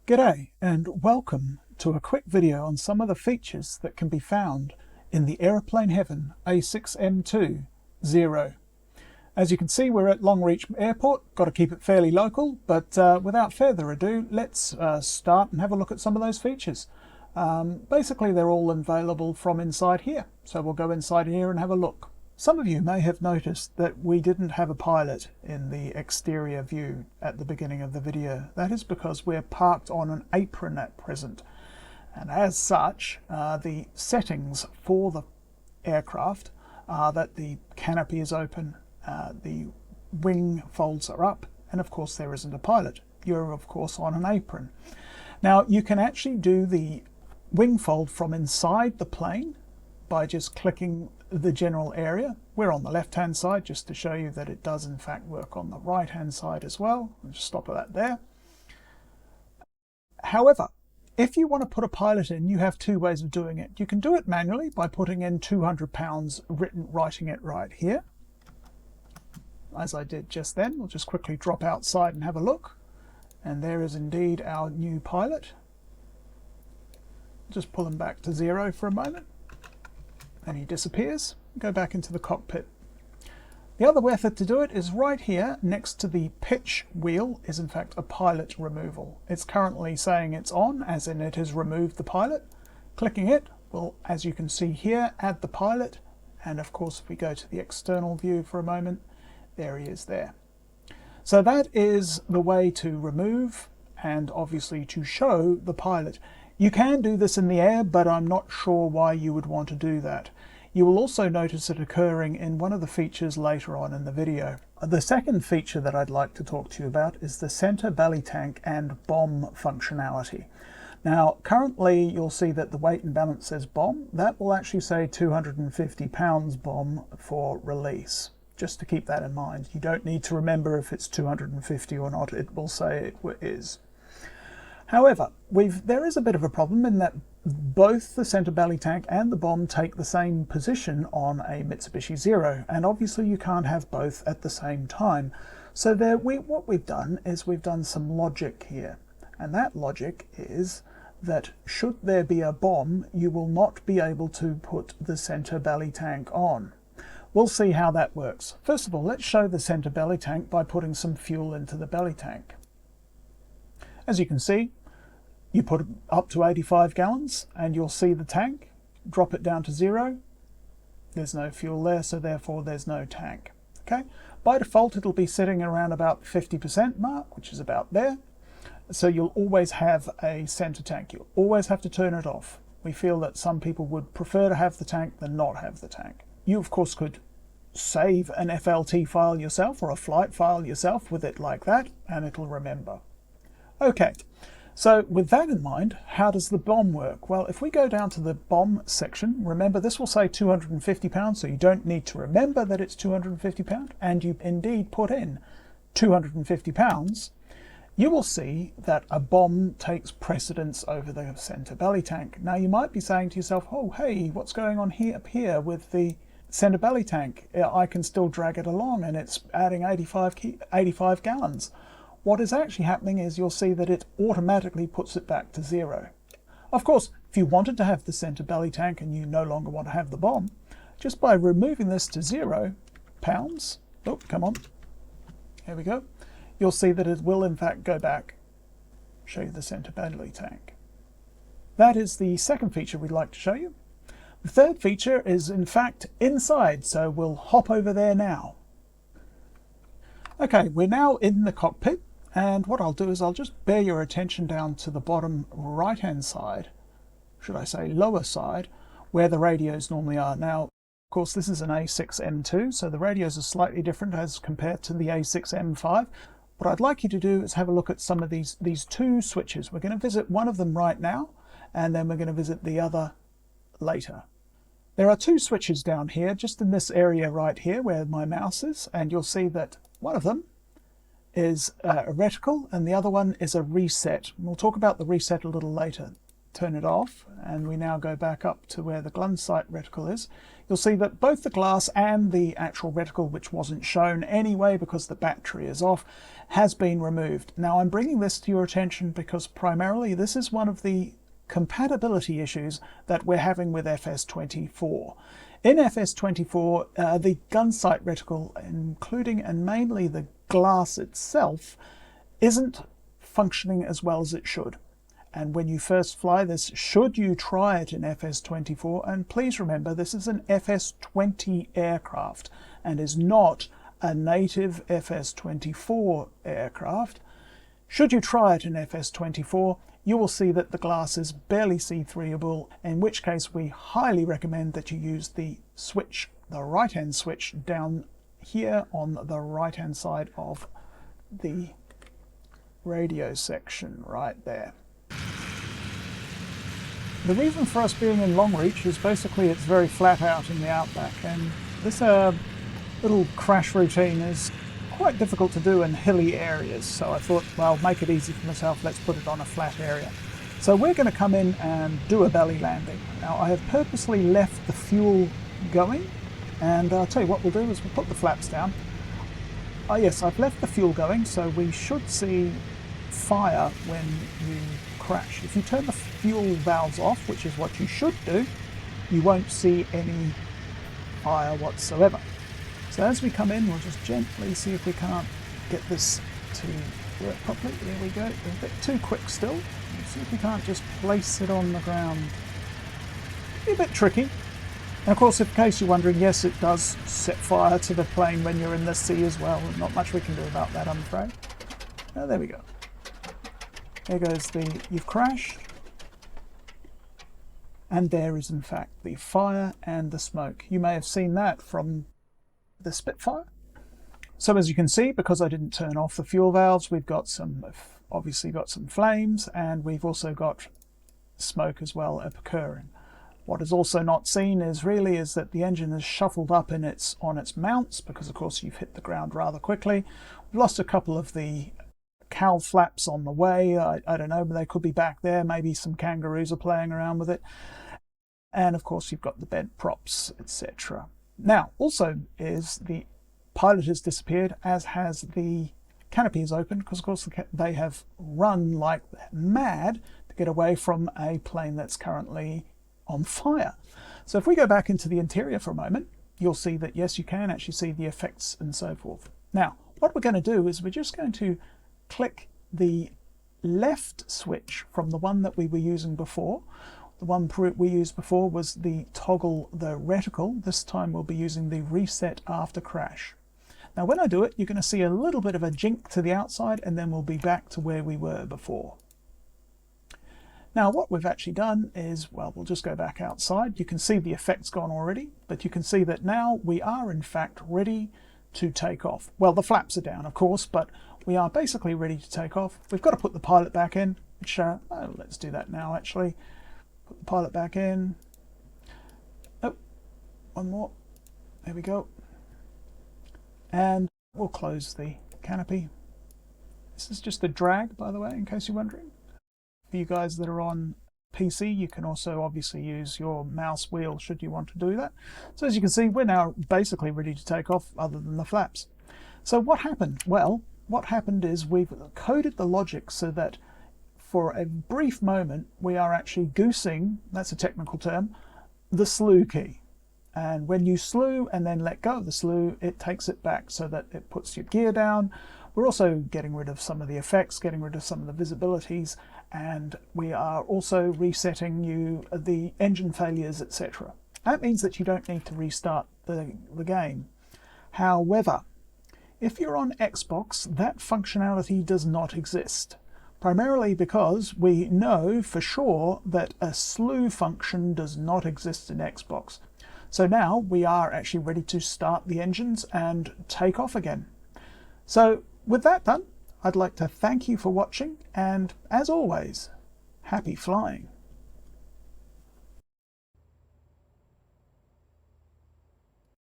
G'day and welcome to a quick video on some of the features that can be found in the Aeroplane Heaven A6M-2 Zero. As you can see, we're at Longreach Airport. Got to keep it fairly local, but without further ado, let's start and have a look at some of those features. Basically, they're all available from inside here, so we'll go inside here and have a look. Some of you may have noticed that we didn't have a pilot in the exterior view at the beginning of the video. That is because we're parked on an apron at present, and as such the settings for the aircraft are that the canopy is open, the wing folds are up, and of course there isn't a pilot. You're of course on an apron. Now you can actually do the wing fold from inside the plane by just clicking the general area. We're on the left hand side just to show you that it does in fact work on the right hand side as well. I'll just stop that there. However, if you want to put a pilot in, you have two ways of doing it. You can do it manually by putting in £200 writing it right here, as I did just then. We'll just quickly drop outside and have a look, and there is indeed our new pilot. Just pull him back to zero for a moment, and he disappears. Go back into the cockpit. The other method to do it is right here next to the pitch wheel is in fact a pilot removal. It's currently saying it's on, as in it has removed the pilot. Clicking it will, as you can see here, add the pilot, and of course if we go to the external view for a moment, there he is there. So that is the way to remove and obviously to show the pilot. You can do this in the air, but I'm not sure why you would want to do that. You will also notice it occurring in one of the features later on in the video. The second feature that I'd like to talk to you about is the center belly tank and bomb functionality. Now currently you'll see that the weight and balance says bomb. That will actually say 250 pounds bomb for release. Just to keep that in mind. You don't need to remember if it's 250 or not. It will say it is. However, there is a bit of a problem in that both the center belly tank and the bomb take the same position on a Mitsubishi Zero, and obviously you can't have both at the same time. So what we've done is we've done some logic here, and that logic is that should there be a bomb, you will not be able to put the center belly tank on. We'll see how that works. First of all, let's show the center belly tank by putting some fuel into the belly tank. As you can see, you put up to 85 gallons and you'll see the tank. Drop it down to zero. There's no fuel there, so therefore there's no tank. Okay. By default, it'll be sitting around about 50% mark, which is about there. So you'll always have a center tank. You'll always have to turn it off. We feel that some people would prefer to have the tank than not have the tank. You of course could save an FLT file yourself or a flight file yourself with it like that, and it'll remember. Okay. So with that in mind, how does the bomb work? Well, if we go down to the bomb section, remember this will say 250 pounds, so you don't need to remember that it's 250 pounds, and you indeed put in 250 pounds, you will see that a bomb takes precedence over the center belly tank. Now you might be saying to yourself, oh hey, what's going on here up here with the center belly tank? I can still drag it along and it's adding 85 gallons. What is actually happening is you'll see that it automatically puts it back to zero. Of course, if you wanted to have the center belly tank and you no longer want to have the bomb, just by removing this to 0 pounds, oh, come on, here we go, you'll see that it will in fact go back, show you the center belly tank. That is the second feature we'd like to show you. The third feature is in fact inside, so we'll hop over there now. Okay, we're now in the cockpit. And what I'll do is I'll just bear your attention down to the bottom right hand side, should I say lower side, where the radios normally are. Now, of course, this is an A6M-2, so the radios are slightly different as compared to the A6M-5. What I'd like you to do is have a look at some of these two switches. We're going to visit one of them right now, and then we're going to visit the other later. There are two switches down here, just in this area right here where my mouse is, and you'll see that one of them is a reticle and the other one is a reset. We'll talk about the reset a little later. turn it off, and we now go back up to where the gunsight reticle is, you'll see that both the glass and the actual reticle, which wasn't shown anyway because the battery is off, has been removed. Now I'm bringing this to your attention because primarily this is one of the compatibility issues that we're having with FS24. In FS24, the gunsight reticle, including and mainly the glass itself, isn't functioning as well as it should. And when you first fly this, should you try it in FS24, and please remember this is an FS20 aircraft and is not a native FS24 aircraft, should you try it in FS24, you will see that the glass is barely see-throughable, in which case we highly recommend that you use the switch, the right-hand switch down here on the right-hand side of the radio section right there. The reason for us being in long reach is basically it's very flat out in the outback, and this little crash routine is quite difficult to do in hilly areas, so I thought, well, make it easy for myself, let's put it on a flat area. So we're going to come in and do a belly landing. Now I have purposely left the fuel going, and I'll tell you what we'll do is we'll put the flaps down. Oh yes, I've left the fuel going, so we should see fire when you crash. If you turn the fuel valves off, which is what you should do, you won't see any fire whatsoever. So as we come in, we'll just gently see if we can't get this to work properly. There we go. We're a bit too quick still. Let's see if we can't just place it on the ground. Be a bit tricky. And of course, in case you're wondering, yes, it does set fire to the plane when you're in the sea as well. Not much we can do about that, I'm afraid. Oh, there we go. There goes you've crashed. And there is in fact the fire and the smoke. You may have seen that from the Spitfire. So as you can see, because I didn't turn off the fuel valves, we've got obviously got some flames, and we've also got smoke as well occurring. What is also not seen is that the engine is shuffled up on its mounts, because of course you've hit the ground rather quickly. We've lost a couple of the cowl flaps on the way. I don't know, but they could be back there. Maybe some kangaroos are playing around with it. And of course you've got the bed props, etc. Now, also is the pilot has disappeared, as has the canopy is open, because of course they have run like mad to get away from a plane that's currently on fire. So if we go back into the interior for a moment, you'll see that yes, you can actually see the effects and so forth. Now, what we're going to do is we're just going to click the left switch from the one that we were using before. The one we used before was the toggle the reticle. This time we'll be using the reset after crash. Now when I do it, you're going to see a little bit of a jink to the outside, and then we'll be back to where we were before. Now what we've actually done is, well, we'll just go back outside. You can see the effects gone already, but you can see that now we are in fact ready to take off. Well, the flaps are down of course, but we are basically ready to take off. We've got to put the pilot back in, which let's do that now actually. Put the pilot back in. Oh, one more. There we go. And we'll close the canopy. This is just a drag, by the way, in case you're wondering. For you guys that are on PC, you can also obviously use your mouse wheel should you want to do that. So as you can see, we're now basically ready to take off, other than the flaps. So what happened? Well, what happened is we've coded the logic so that for a brief moment we are actually goosing, that's a technical term, the slew key. And when you slew and then let go of the slew, it takes it back so that it puts your gear down. We're also getting rid of some of the effects, getting rid of some of the visibilities, and we are also resetting the engine failures, etc. That means that you don't need to restart the game. However, if you're on Xbox, that functionality does not exist. Primarily because we know for sure that a slew function does not exist in Xbox. So now we are actually ready to start the engines and take off again. So with that done, I'd like to thank you for watching, and as always, happy flying.